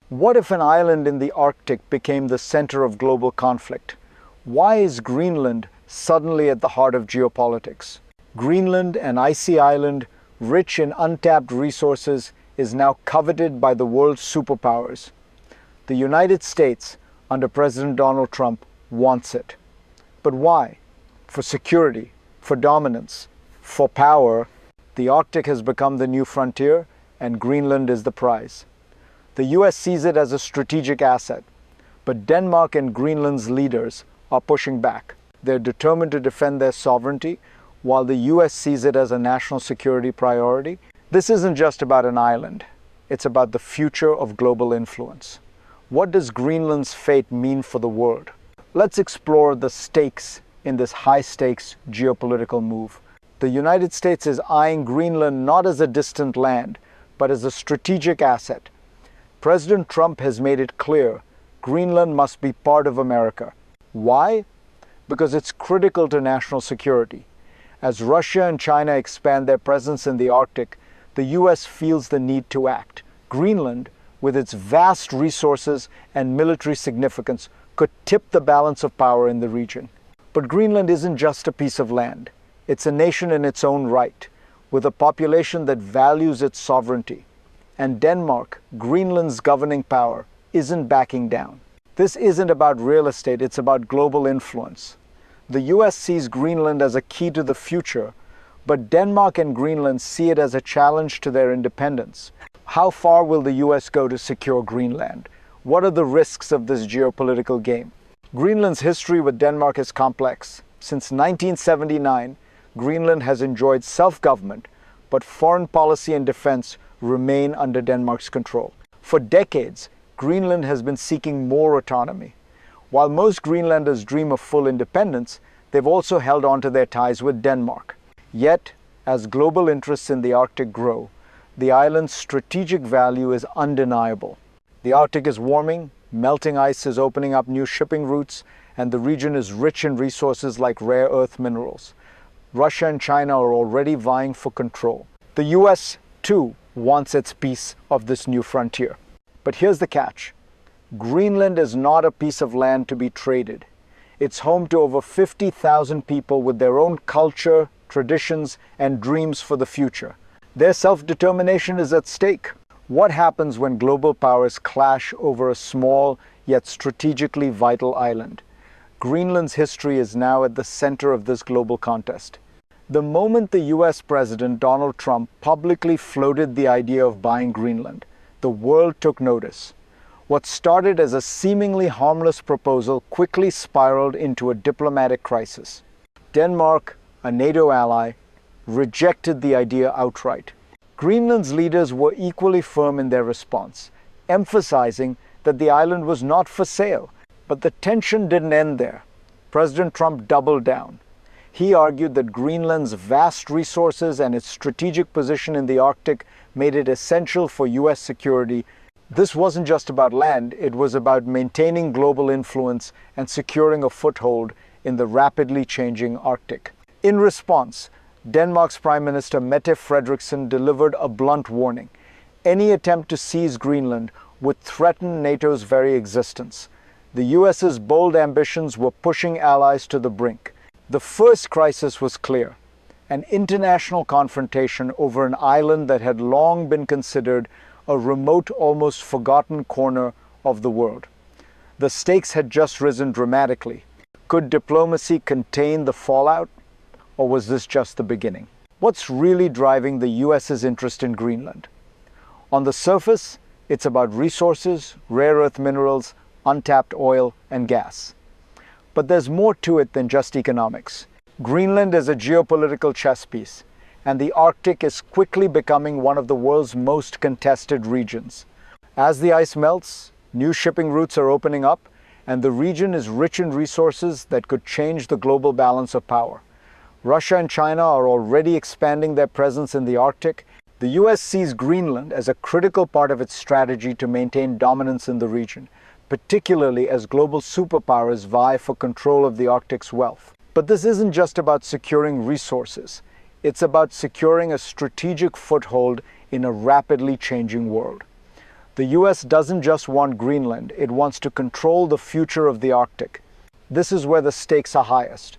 What if an island in the Arctic became the center of global conflict? Why is Greenland suddenly at the heart of geopolitics? Greenland, an icy island rich in untapped resources, is now coveted by the world's superpowers. The United States, under President Donald Trump, wants it. But why? For security, for dominance, for power. The Arctic has become the new frontier, and Greenland is the prize. The US sees it as a strategic asset, but Denmark and Greenland's leaders are pushing back. They're determined to defend their sovereignty, while the US sees it as a national security priority. This isn't just about an island. It's about the future of global influence. What does Greenland's fate mean for the world? Let's explore the stakes in this high-stakes geopolitical move. The United States is eyeing Greenland not as a distant land, but as a strategic asset. President Trump has made it clear Greenland must be part of America. Why? Because it's critical to national security. As Russia and China expand their presence in the Arctic, the US feels the need to act. Greenland, with its vast resources and military significance, could tip the balance of power in the region. But Greenland isn't just a piece of land. It's a nation in its own right, with a population that values its sovereignty. And Denmark, Greenland's governing power, isn't backing down. This isn't about real estate, it's about global influence. The US sees Greenland as a key to the future, but Denmark and Greenland see it as a challenge to their independence. How far will the US go to secure Greenland? What are the risks of this geopolitical game? Greenland's history with Denmark is complex. Since 1979, Greenland has enjoyed self-government, but foreign policy and defense remain under Denmark's control. For decades, Greenland has been seeking more autonomy. While most Greenlanders dream of full independence, they've also held on to their ties with Denmark. Yet, as global interests in the Arctic grow, the island's strategic value is undeniable. The Arctic is warming, melting ice is opening up new shipping routes, and the region is rich in resources like rare earth minerals. Russia and China are already vying for control. The US, too, wants its piece of this new frontier. But here's the catch. Greenland is not a piece of land to be traded. It's home to over 50,000 people with their own culture, traditions, and dreams for the future. Their self-determination is at stake. What happens when global powers clash over a small yet strategically vital island? Greenland's history is now at the center of this global contest. The moment the US President Donald Trump publicly floated the idea of buying Greenland, the world took notice. What started as a seemingly harmless proposal quickly spiraled into a diplomatic crisis. Denmark, a NATO ally, rejected the idea outright. Greenland's leaders were equally firm in their response, emphasizing that the island was not for sale. But the tension didn't end there. President Trump doubled down. He argued that Greenland's vast resources and its strategic position in the Arctic made it essential for US security. This wasn't just about land, it was about maintaining global influence and securing a foothold in the rapidly changing Arctic. In response, Denmark's Prime Minister Mette Frederiksen delivered a blunt warning. Any attempt to seize Greenland would threaten NATO's very existence. The US's bold ambitions were pushing allies to the brink. The first crisis was clear: an international confrontation over an island that had long been considered a remote, almost forgotten corner of the world. The stakes had just risen dramatically. Could diplomacy contain the fallout, or was this just the beginning? What's really driving the US's interest in Greenland? On the surface, it's about resources, rare earth minerals, untapped oil and gas. But there's more to it than just economics. Greenland is a geopolitical chess piece, and the Arctic is quickly becoming one of the world's most contested regions. As the ice melts, new shipping routes are opening up, and the region is rich in resources that could change the global balance of power. Russia and China are already expanding their presence in the Arctic. The US sees Greenland as a critical part of its strategy to maintain dominance in the region, particularly as global superpowers vie for control of the Arctic's wealth. But this isn't just about securing resources. It's about securing a strategic foothold in a rapidly changing world. The US doesn't just want Greenland, it wants to control the future of the Arctic. This is where the stakes are highest.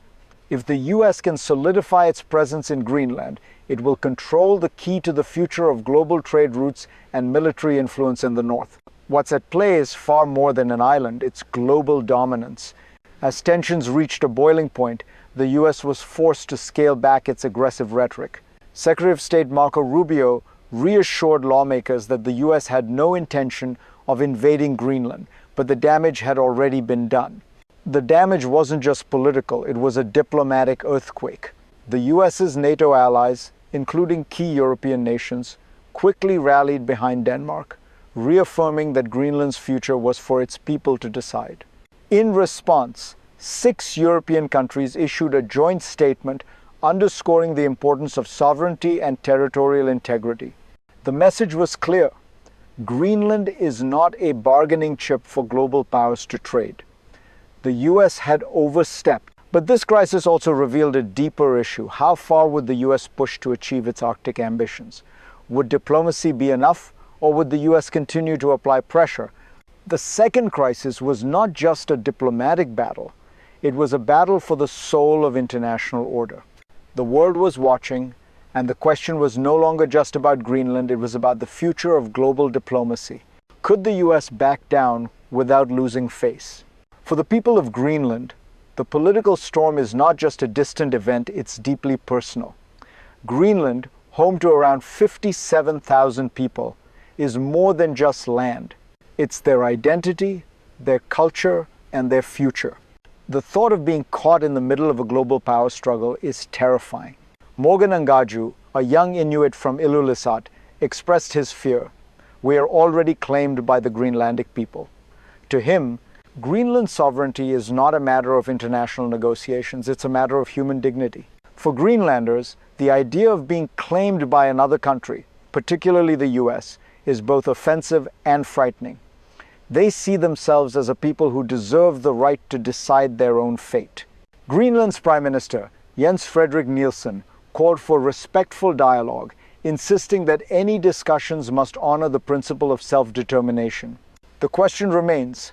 If the US can solidify its presence in Greenland, it will control the key to the future of global trade routes and military influence in the north. What's at play is far more than an island, it's global dominance. As tensions reached a boiling point, the US was forced to scale back its aggressive rhetoric. Secretary of State Marco Rubio reassured lawmakers that the US had no intention of invading Greenland, but the damage had already been done. The damage wasn't just political, it was a diplomatic earthquake. The US's NATO allies, including key European nations, quickly rallied behind Denmark, reaffirming that Greenland's future was for its people to decide. In response, 6 European countries issued a joint statement underscoring the importance of sovereignty and territorial integrity. The message was clear. Greenland is not a bargaining chip for global powers to trade. The US had overstepped. But this crisis also revealed a deeper issue. How far would the US push to achieve its Arctic ambitions? Would diplomacy be enough, or would the US continue to apply pressure? The second crisis was not just a diplomatic battle. It was a battle for the soul of international order. The world was watching, and the question was no longer just about Greenland, it was about the future of global diplomacy. Could the US back down without losing face? For the people of Greenland, the political storm is not just a distant event, it's deeply personal. Greenland, home to around 57,000 people, is more than just land. It's their identity, their culture, and their future. The thought of being caught in the middle of a global power struggle is terrifying. Morgan Angaju, a young Inuit from Ilulissat, expressed his fear. We are already claimed by the Greenlandic people. To him, Greenland's sovereignty is not a matter of international negotiations, it's a matter of human dignity. For Greenlanders, the idea of being claimed by another country, particularly the US, is both offensive and frightening. They see themselves as a people who deserve the right to decide their own fate. Greenland's Prime Minister, Jens Frederik Nielsen, called for respectful dialogue, insisting that any discussions must honor the principle of self-determination. The question remains,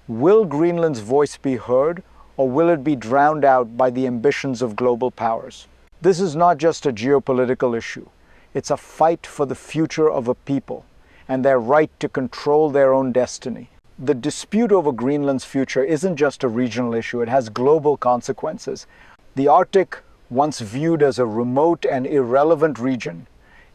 will Greenland's voice be heard, or will it be drowned out by the ambitions of global powers? This is not just a geopolitical issue. It's a fight for the future of a people and their right to control their own destiny. The dispute over Greenland's future isn't just a regional issue, it has global consequences. The Arctic, once viewed as a remote and irrelevant region,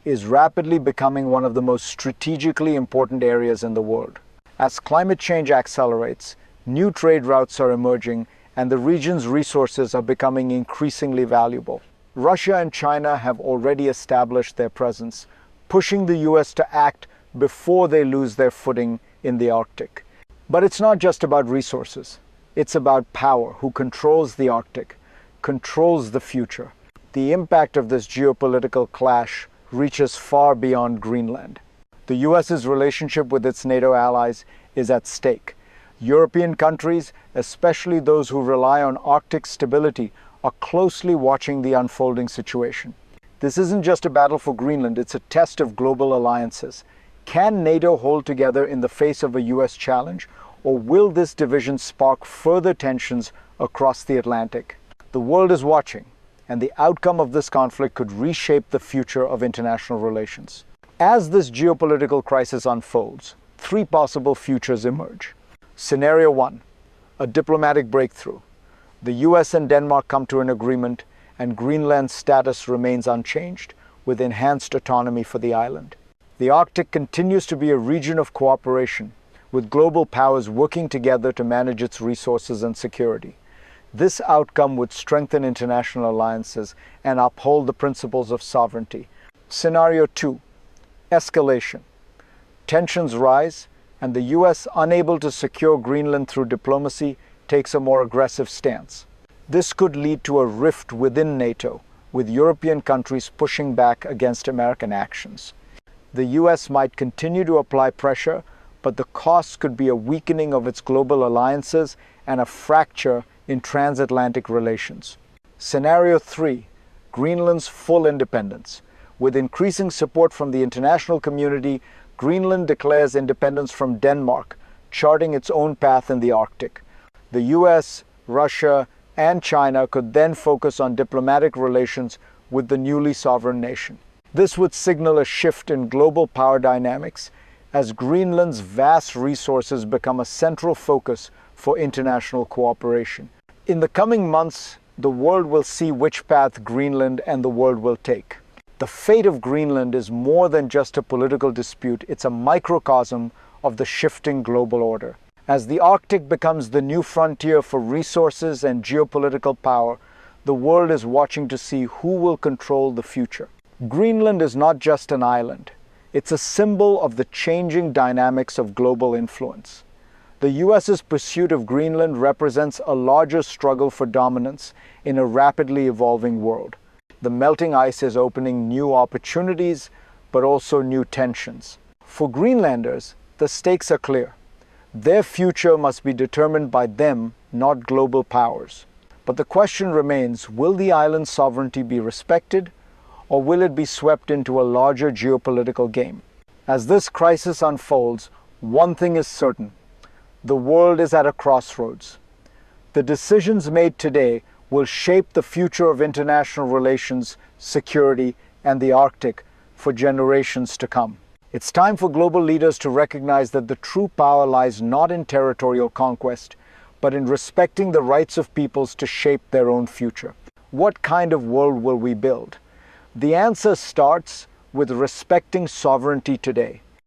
is rapidly becoming one of the most strategically important areas in the world. As climate change accelerates, new trade routes are emerging, and the region's resources are becoming increasingly valuable. Russia and China have already established their presence, pushing the US to act before they lose their footing in the Arctic. But it's not just about resources. It's about power. Who controls the Arctic, controls the future. The impact of this geopolitical clash reaches far beyond Greenland. The US's relationship with its NATO allies is at stake. European countries, especially those who rely on Arctic stability, are closely watching the unfolding situation. This isn't just a battle for Greenland, it's a test of global alliances. Can NATO hold together in the face of a US challenge, or will this division spark further tensions across the Atlantic? The world is watching, and the outcome of this conflict could reshape the future of international relations. As this geopolitical crisis unfolds, 3 possible futures emerge. Scenario 1, a diplomatic breakthrough. The US and Denmark come to an agreement, and Greenland's status remains unchanged, with enhanced autonomy for the island. The Arctic continues to be a region of cooperation, with global powers working together to manage its resources and security. This outcome would strengthen international alliances and uphold the principles of sovereignty. Scenario 2, escalation. Tensions rise, and the US, unable to secure Greenland through diplomacy, takes a more aggressive stance. This could lead to a rift within NATO, with European countries pushing back against American actions. The US might continue to apply pressure, but the cost could be a weakening of its global alliances and a fracture in transatlantic relations. Scenario 3, Greenland's full independence. With increasing support from the international community, Greenland declares independence from Denmark, charting its own path in the Arctic. The US, Russia, and China could then focus on diplomatic relations with the newly sovereign nation. This would signal a shift in global power dynamics as Greenland's vast resources become a central focus for international cooperation. In the coming months, the world will see which path Greenland and the world will take. The fate of Greenland is more than just a political dispute, it's a microcosm of the shifting global order. As the Arctic becomes the new frontier for resources and geopolitical power, the world is watching to see who will control the future. Greenland is not just an island. It's a symbol of the changing dynamics of global influence. The US's pursuit of Greenland represents a larger struggle for dominance in a rapidly evolving world. The melting ice is opening new opportunities, but also new tensions. For Greenlanders, the stakes are clear. Their future must be determined by them, not global powers. But the question remains, will the island's sovereignty be respected, or will it be swept into a larger geopolitical game? As this crisis unfolds, one thing is certain. The world is at a crossroads. The decisions made today will shape the future of international relations, security, and the Arctic for generations to come. It's time for global leaders to recognize that the true power lies not in territorial conquest, but in respecting the rights of peoples to shape their own future. What kind of world will we build? The answer starts with respecting sovereignty today.